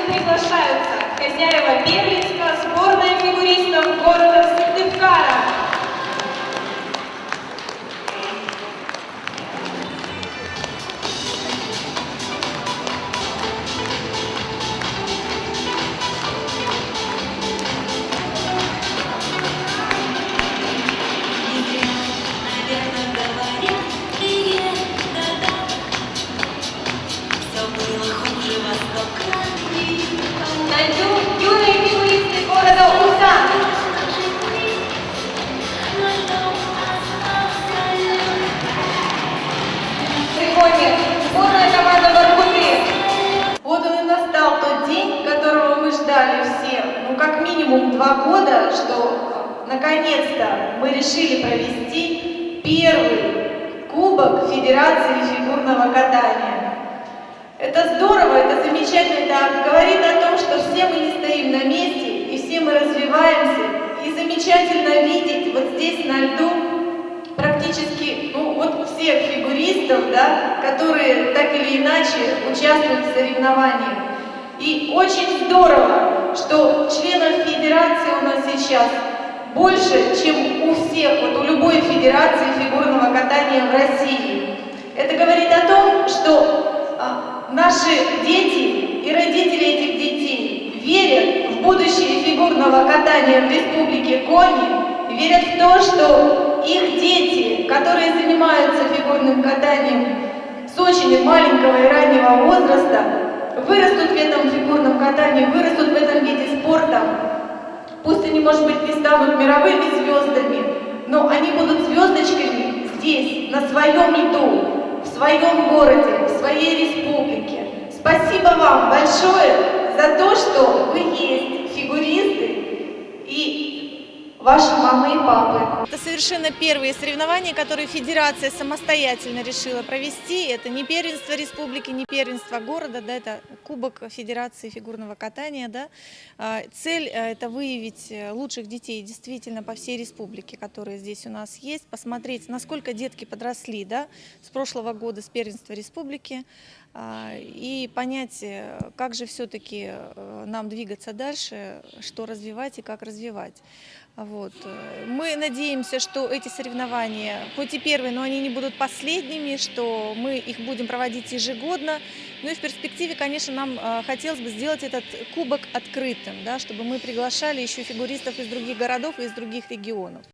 приглашаются хозяева первенства, сборная фигуристов города Сыктывкара. На льду юные фигуристы города Улсан. Прикольно. Сборная команда Воркуты. Вот он и настал тот день, которого мы ждали все. Ну, как минимум 2 года, что наконец-то мы решили провести первый Кубок Федерации фигурного катания. Это здорово, это замечательно, это говорит о том, что все мы не стоим на месте, и все мы развиваемся. И замечательно видеть вот здесь на льду практически, ну, вот всех фигуристов, да, которые так или иначе участвуют в соревнованиях. И очень здорово, что членов федерации у нас сейчас больше, чем у всех, вот у любой федерации фигурного катания в России. Это говорит о том, что наши дети и родители этих детей верят в будущее фигурного катания в Республике Коми, верят в то, что их дети, которые занимаются фигурным катанием с очень маленького и раннего возраста, вырастут в этом фигурном катании, вырастут в этом виде спорта. Пусть они, может быть, не станут мировыми звездами, но они будут звездочками здесь, на своем льду, в своем городе, в своей республике. Спасибо вам большое за то, что вы есть фигуристы и ваши мамы и папы. Это совершенно первые соревнования, которые федерация самостоятельно решила провести. Это не первенство республики, не первенство города, да, это Кубок Федерации фигурного катания. Да. Цель – это выявить лучших детей действительно по всей республике, которые здесь у нас есть, посмотреть, насколько детки подросли, да, с прошлого года, с первенства республики, и понять, как же все-таки нам двигаться дальше, что развивать и как развивать. Вот. Мы надеемся, что эти соревнования, хоть и первые, но они не будут последними, что мы их будем проводить ежегодно. Ну и в перспективе, конечно, нам хотелось бы сделать этот кубок открытым, да, чтобы мы приглашали еще фигуристов из других городов и из других регионов.